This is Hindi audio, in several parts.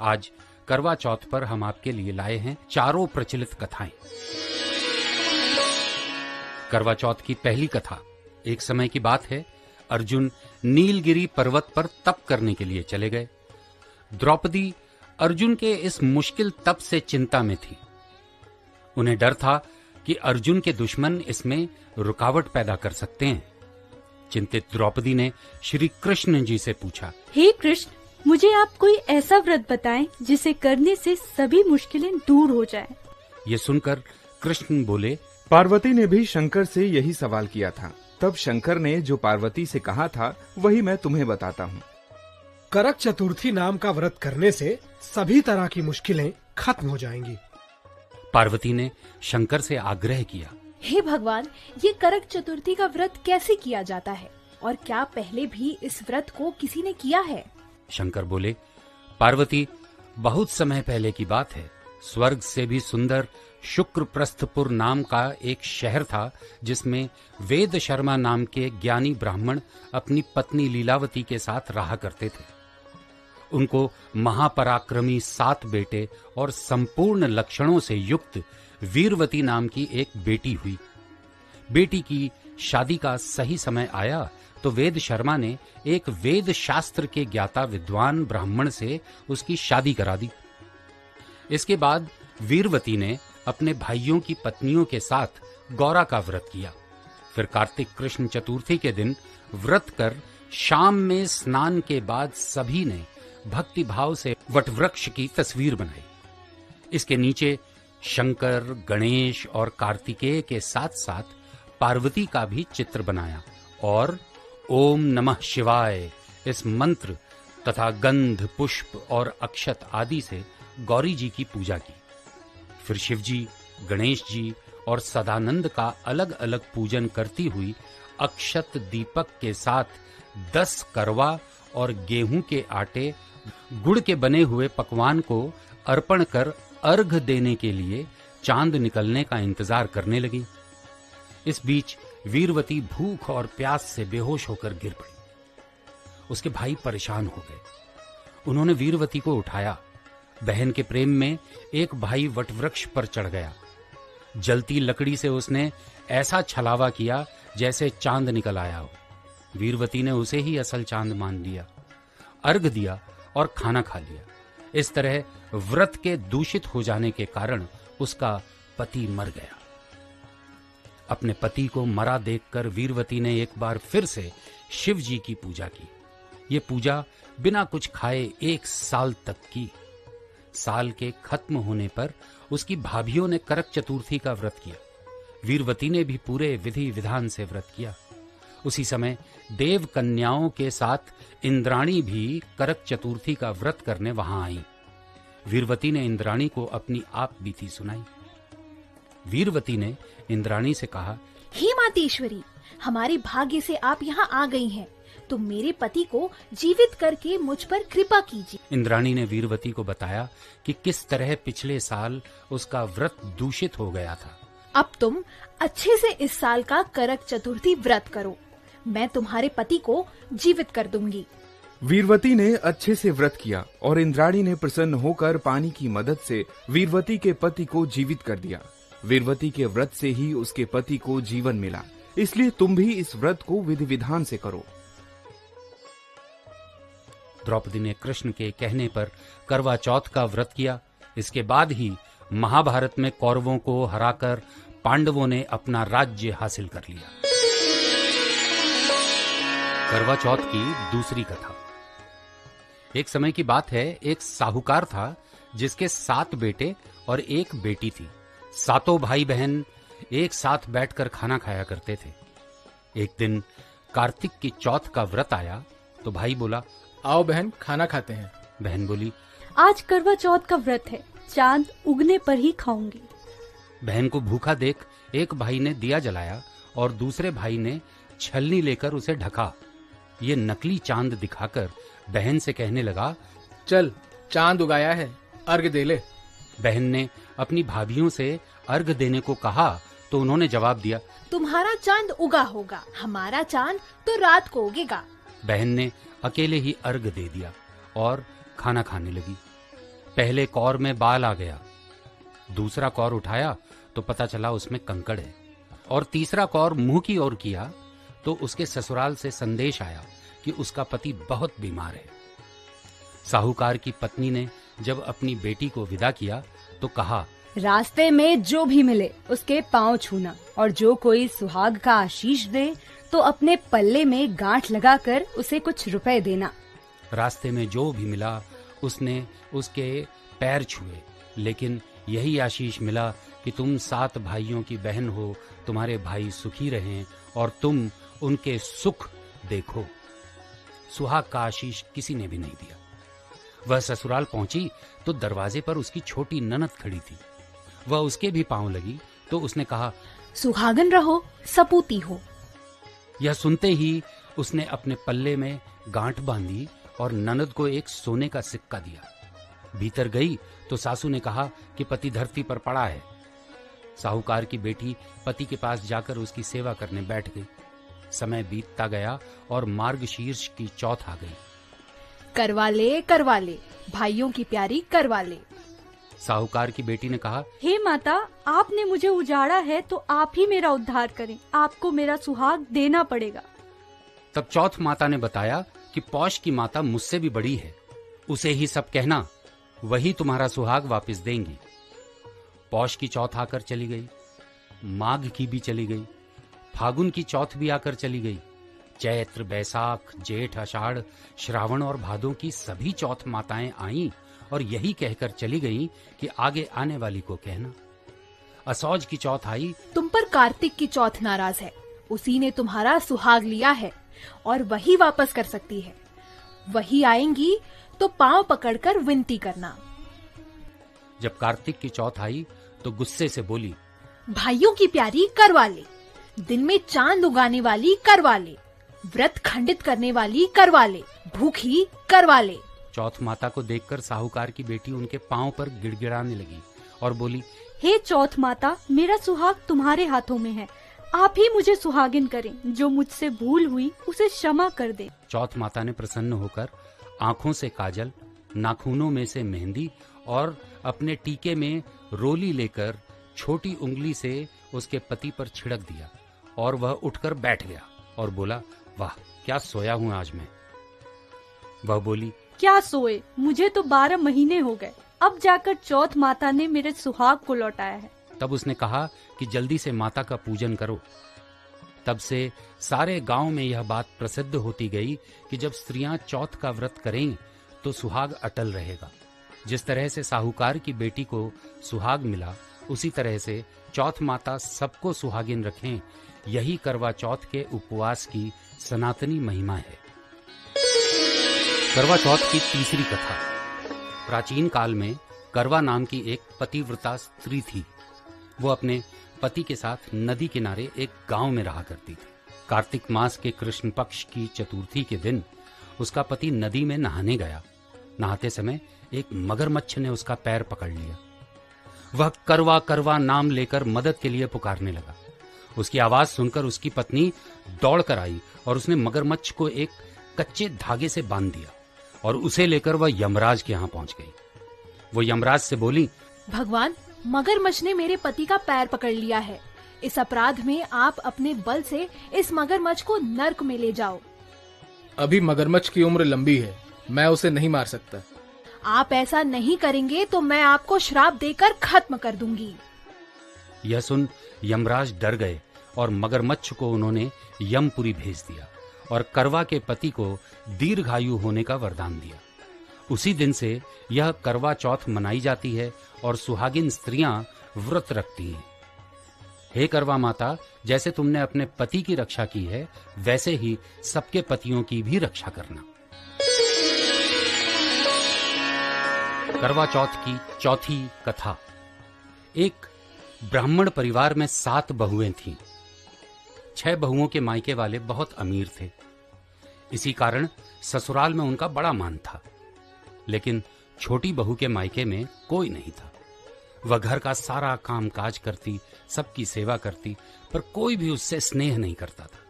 आज करवा चौथ पर हम आपके लिए लाए हैं चारों प्रचलित कथाएं। करवा चौथ की पहली कथा। एक समय की बात है, अर्जुन नीलगिरी पर्वत पर तप करने के लिए चले गए। द्रौपदी अर्जुन के इस मुश्किल तप से चिंता में थी। उन्हें डर था कि अर्जुन के दुश्मन इसमें रुकावट पैदा कर सकते हैं। चिंतित द्रौपदी ने श्री कृष्ण जी से पूछा, हे कृष्ण, मुझे आप कोई ऐसा व्रत बताएं जिसे करने से सभी मुश्किलें दूर हो जाएं। ये सुनकर कृष्ण बोले, पार्वती ने भी शंकर से यही सवाल किया था। तब शंकर ने जो पार्वती से कहा था वही मैं तुम्हें बताता हूँ। करक चतुर्थी नाम का व्रत करने से सभी तरह की मुश्किलें खत्म हो जाएंगी। पार्वती ने शंकर से आग्रह किया, हे भगवान, ये करक चतुर्थी का व्रत कैसे किया जाता है और क्या पहले भी इस व्रत को किसी ने किया है? शंकर बोले, पार्वती, बहुत समय पहले की बात है। स्वर्ग से भी सुंदर शुक्रप्रस्थपुर नाम का एक शहर था, जिसमें वेद शर्मा नाम के ज्ञानी ब्राह्मण अपनी पत्नी लीलावती के साथ रहा करते थे। उनको महापराक्रमी 7 बेटे और संपूर्ण लक्षणों से युक्त वीरवती नाम की एक बेटी हुई। बेटी की शादी का सही समय आया तो वेद शर्मा ने एक वेद शास्त्र के ज्ञाता विद्वान ब्राह्मण से उसकी शादी करा दी। इसके बाद वीरवती ने अपने भाइयों की पत्नियों के साथ गौरा का व्रत किया। फिर कार्तिक कृष्ण चतुर्थी के दिन व्रत कर शाम में स्नान के बाद सभी ने भक्ति भाव से वटवृक्ष की तस्वीर बनाई। इसके नीचे शंकर, गणेश और कार्तिकेय के साथ साथ पार्वती का भी चित्र बनाया और ओम नमः शिवाय इस मंत्र तथा गंध, पुष्प और अक्षत आदि से गौरी जी की पूजा की। फिर शिव जी, गणेश जी और सदानंद का अलग अलग पूजन करती हुई अक्षत दीपक के साथ 10 करवा और गेहूं के आटे, गुड़ के बने हुए पकवान को अर्पण कर अर्घ देने के लिए चांद निकलने का इंतजार करने लगी। इस बीच वीरवती भूख और प्यास से बेहोश होकर गिर पड़ी। उसके भाई परेशान हो गए। उन्होंने वीरवती को उठाया। बहन के प्रेम में एक भाई वटवृक्ष पर चढ़ गया। जलती लकड़ी से उसने ऐसा छलावा किया जैसे चांद निकल आया हो। वीरवती ने उसे ही असल चांद मान लिया, अर्घ दिया और खाना खा लिया। इस तरह व्रत के दूषित हो जाने के कारण उसका पति मर गया। अपने पति को मरा देखकर वीरवती ने एक बार फिर से शिव जी की पूजा की। ये पूजा बिना कुछ खाए 1 साल तक की। साल के खत्म होने पर उसकी भाभियों ने करक चतुर्थी का व्रत किया। वीरवती ने भी पूरे विधि विधान से व्रत किया। उसी समय देव कन्याओं के साथ इंद्राणी भी करक चतुर्थी का व्रत करने वहां आई। वीरवती ने इंद्राणी को अपनी आप बीती सुनाई। वीरवती ने इंद्राणी से कहा, हे मातेश्वरी, हमारे भाग्य से आप यहाँ आ गई हैं, तो मेरे पति को जीवित करके मुझ पर कृपा कीजिए। इंद्राणी ने वीरवती को बताया कि किस तरह पिछले साल उसका व्रत दूषित हो गया था। अब तुम अच्छे से इस साल का करक चतुर्थी व्रत करो, मैं तुम्हारे पति को जीवित कर दूंगी। वीरवती ने अच्छे से व्रत किया और इंद्राणी ने प्रसन्न होकर पानी की मदद से वीरवती के पति को जीवित कर दिया। वीरवती के व्रत से ही उसके पति को जीवन मिला, इसलिए तुम भी इस व्रत को विधि विधान से करो। द्रौपदी ने कृष्ण के कहने पर करवा चौथ का व्रत किया। इसके बाद ही महाभारत में कौरवों को हराकर पांडवों ने अपना राज्य हासिल कर लिया। करवा चौथ की दूसरी कथा। एक समय की बात है, एक साहूकार था जिसके 7 बेटे और 1 बेटी थी। सातों भाई बहन एक साथ बैठकर खाना खाया करते थे। एक दिन कार्तिक की चौथ का व्रत आया तो भाई बोला, आओ बहन, खाना खाते हैं। बहन बोली, आज करवा चौथ का व्रत है, चांद उगने पर ही खाऊंगी। बहन को भूखा देख एक भाई ने दिया जलाया और दूसरे भाई ने छलनी लेकर उसे ढका। ये नकली चांद दिखाकर बहन से कहने लगा, चल चांद उगाया है, अर्घ दे ले। बहन ने अपनी भाभियों से अर्घ देने को कहा तो उन्होंने जवाब दिया, तुम्हारा चांद उगा होगा, हमारा चांद तो रात को उगेगा। बहन ने अकेले ही अर्घ दे दिया और खाना खाने लगी। पहले कौर में बाल आ गया, दूसरा कौर उठाया तो पता चला उसमें कंकड़ है, और तीसरा कौर मुंह की ओर किया तो उसके ससुराल से संदेश आया कि उसका पति बहुत बीमार है। साहूकार की पत्नी ने जब अपनी बेटी को विदा किया तो कहा, रास्ते में जो भी मिले उसके पांव छूना, और जो कोई सुहाग का आशीष दे तो अपने पल्ले में गांठ लगाकर उसे कुछ रुपए देना। रास्ते में जो भी मिला उसने उसके पैर छुए, लेकिन यही आशीष मिला कि तुम 7 भाइयों की बहन हो, तुम्हारे भाई सुखी रहें और तुम उनके सुख देखो। सुहाग का आशीष किसी ने भी नहीं दिया। वह ससुराल पहुंची तो दरवाजे पर उसकी छोटी ननद खड़ी थी। वह उसके भी पांव लगी तो उसने कहा, सुहागन रहो, सपूती हो। यह सुनते ही उसने अपने पल्ले में गांठ बांधी और ननद को एक सोने का सिक्का दिया। भीतर गई तो सासू ने कहा कि पति धरती पर पड़ा है। साहूकार की बेटी पति के पास जाकर उसकी सेवा करने बैठ गई। समय बीतता गया और मार्गशीर्ष की चौथ आ गई। करवा ले, भाइयों की प्यारी करवा ले। साहूकार की बेटी ने कहा, हे माता, आपने मुझे उजाड़ा है तो आप ही मेरा उद्धार करें, आपको मेरा सुहाग देना पड़ेगा। तब चौथ माता ने बताया कि पौष की माता मुझसे भी बड़ी है, उसे ही सब कहना, वही तुम्हारा सुहाग वापस देंगी। पौष की चौथ आकर चली गई, माघ की भी चली गई, फागुन की चौथ भी आकर चली गई। चैत्र, बैसाख, जेठ, आषाढ़, श्रावण और भादों की सभी चौथ माताएं आईं और यही कहकर चली गईं कि आगे आने वाली को कहना। असौज की चौथ आई, तुम पर कार्तिक की चौथ नाराज है, उसी ने तुम्हारा सुहाग लिया है और वही वापस कर सकती है। वही आएंगी तो पांव पकड़कर विनती करना। जब कार्तिक की चौथ आई तो गुस्से से बोली, भाइयों की प्यारी करवा ले, दिन में चांद उगाने वाली करवा ले, व्रत खंडित करने वाली करवा ले, भूखी करवा ले। चौथ माता को देखकर साहूकार की बेटी उनके पांव पर गिड़गिड़ाने लगी और बोली, हे चौथ माता, मेरा सुहाग तुम्हारे हाथों में है, आप ही मुझे सुहागिन करें। जो मुझसे भूल हुई उसे क्षमा कर दे। चौथ माता ने प्रसन्न होकर आंखों से काजल, नाखूनों में से मेहंदी और अपने टीके में रोली लेकर छोटी उंगली से उसके पति पर छिड़क दिया और वह उठकर बैठ गया और बोला, वाह क्या सोया हूं आज मैं। वह बोली, क्या सोए, मुझे तो 12 महीने हो गए, अब जाकर चौथ माता ने मेरे सुहाग को लौटाया है। तब उसने कहा कि जल्दी से माता का पूजन करो। तब से सारे गांव में यह बात प्रसिद्ध होती गई कि जब स्त्रियां चौथ का व्रत करें तो सुहाग अटल रहेगा। जिस तरह से साहूकार की बेटी को सुहाग मिला, उसी तरह से चौथ माता सबको सुहागिन रखें, यही करवा चौथ के उपवास की सनातनी महिमा है। करवा चौथ की तीसरी कथा। प्राचीन काल में करवा नाम की एक पतिव्रता स्त्री थी। वो अपने पति के साथ नदी किनारे एक गांव में रहा करती थी। कार्तिक मास के कृष्ण पक्ष की चतुर्थी के दिन उसका पति नदी में नहाने गया। नहाते समय एक मगरमच्छ ने उसका पैर पकड़ लिया। वह करवा करवा नाम लेकर मदद के लिए पुकारने लगा। उसकी आवाज सुनकर उसकी पत्नी दौड़कर आई और उसने मगरमच्छ को एक कच्चे धागे से बांध दिया और उसे लेकर वह यमराज के यहाँ पहुंच गई। वो यमराज से बोली, भगवान, मगरमच्छ ने मेरे पति का पैर पकड़ लिया है। इस अपराध में आप अपने बल से इस मगरमच्छ को नर्क में ले जाओ। अभी मगरमच्छ की उम्र लंबी है, मैं उसे नहीं मार सकता। आप ऐसा नहीं करेंगे तो मैं आपको श्राप देकर खत्म कर दूंगी। यह सुन यमराज डर गए और मगरमच्छ को उन्होंने यमपुरी भेज दिया और करवा के पति को दीर्घायु होने का वरदान दिया। उसी दिन से यह करवा चौथ मनाई जाती है और सुहागिन स्त्रियां व्रत रखती हैं। हे करवा माता, जैसे तुमने अपने पति की रक्षा की है, वैसे ही सबके पतियों की भी रक्षा करना। करवा चौथ की चौथी कथा। एक ब्राह्मण परिवार में 7 बहुएं थीं। 6 बहुओं के मायके वाले बहुत अमीर थे। इसी कारण ससुराल में उनका बड़ा मान था। लेकिन छोटी बहू के मायके में कोई नहीं था। वह घर का सारा काम काज करती, सबकी सेवा करती, पर कोई भी उससे स्नेह नहीं करता था।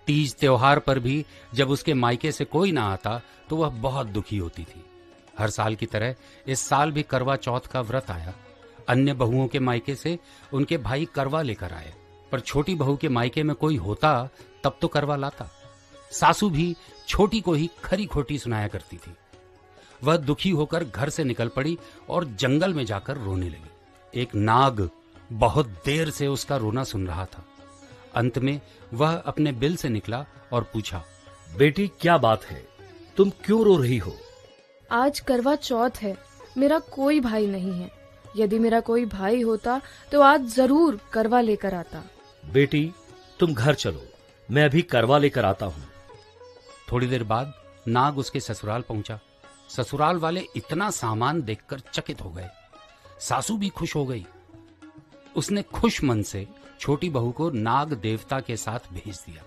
तीज त्योहार पर भी जब उसके मायके से कोई ना आता तो वह बहुत दुखी होती थी। हर साल की तरह इस साल भी करवा चौथ का व्रत आया। अन्य बहुओं के मायके से उनके भाई करवा लेकर आए, पर छोटी बहू के मायके में कोई होता तब तो करवा लाता। सासू भी छोटी को ही खरी खोटी सुनाया करती थी। वह दुखी होकर घर से निकल पड़ी और जंगल में जाकर रोने लगी। एक नाग बहुत देर से उसका रोना सुन रहा था। अंत में वह अपने बिल से निकला और पूछा, बेटी क्या बात है, तुम क्यों रो रही हो? आज करवा चौथ है, मेरा कोई भाई नहीं है। यदि मेरा कोई भाई होता तो आज जरूर करवा लेकर आता। बेटी तुम घर चलो, मैं अभी करवा लेकर आता हूँ। थोड़ी देर बाद नाग उसके ससुराल पहुंचा। ससुराल वाले इतना सामान देखकर चकित हो गए। सासू भी खुश हो गई। उसने खुश मन से छोटी बहू को नाग देवता के साथ भेज दिया।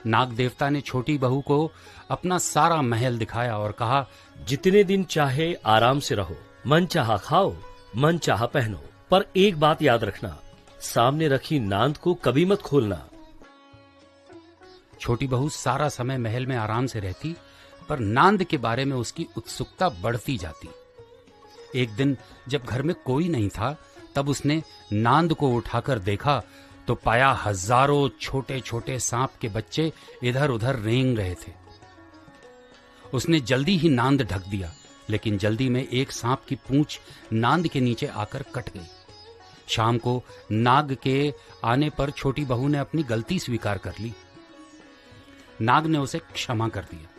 नाग देवता ने छोटी बहू को अपना सारा महल दिखाया और कहा, जितने दिन चाहे आराम से रहो, मन चाहा खाओ, मन चाहा पहनो, पर एक बात याद रखना, सामने रखी नांद को कभी मत खोलना। छोटी बहू सारा समय महल में आराम से रहती, पर नांद के बारे में उसकी उत्सुकता बढ़ती जाती। एक दिन जब घर में कोई नहीं था, तब उसने नांद को उठाकर देखा तो पाया हजारों छोटे छोटे सांप के बच्चे इधर उधर रेंग रहे थे। उसने जल्दी ही नांद ढक दिया, लेकिन जल्दी में एक सांप की पूंछ नांद के नीचे आकर कट गई। शाम को नाग के आने पर छोटी बहू ने अपनी गलती स्वीकार कर ली। नाग ने उसे क्षमा कर दिया।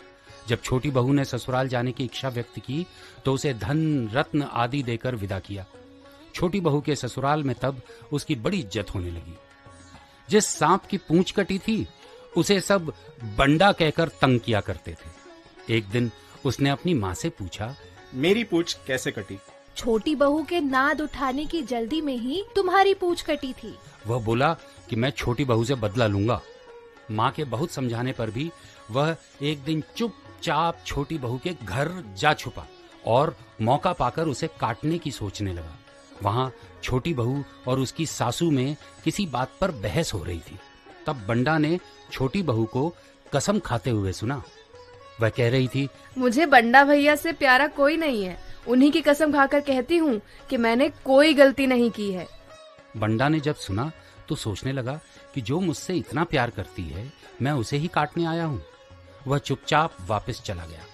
जब छोटी बहू ने ससुराल जाने की इच्छा व्यक्त की तो उसे धन रत्न आदि देकर विदा किया। छोटी बहू के ससुराल में तब उसकी बड़ी इज्जत होने लगी। जिस सांप की पूंछ कटी थी उसे सब बंडा कहकर तंग किया करते थे। एक दिन उसने अपनी माँ से पूछा, मेरी पूंछ कैसे कटी? छोटी बहू के नाद उठाने की जल्दी में ही तुम्हारी पूंछ कटी थी। वह बोला कि मैं छोटी बहू से बदला लूंगा। माँ के बहुत समझाने पर भी वह एक दिन चुपचाप छोटी बहू के घर जा छुपा और मौका पाकर उसे काटने की सोचने लगा। वहां छोटी बहू और उसकी सासू में किसी बात पर बहस हो रही थी। तब बंडा ने छोटी बहू को कसम खाते हुए सुना। वह कह रही थी, मुझे बंडा भैया से प्यारा कोई नहीं है। उन्हीं की कसम खाकर कहती हूँ कि मैंने कोई गलती नहीं की है। बंडा ने जब सुना तो सोचने लगा कि जो मुझसे इतना प्यार करती है, मैं उसे ही काटने आया हूँ। वह चुपचाप वापस चला गया।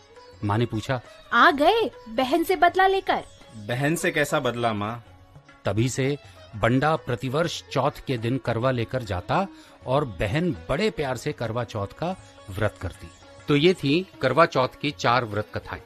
माँ ने पूछा, आ गए बहन से बदला लेकर? बहन से कैसा बदला माँ? तभी से बंडा प्रतिवर्ष चौथ के दिन करवा लेकर जाता और बहन बड़े प्यार से करवा चौथ का व्रत करती। तो ये थी करवा चौथ की 4 व्रत कथाएं।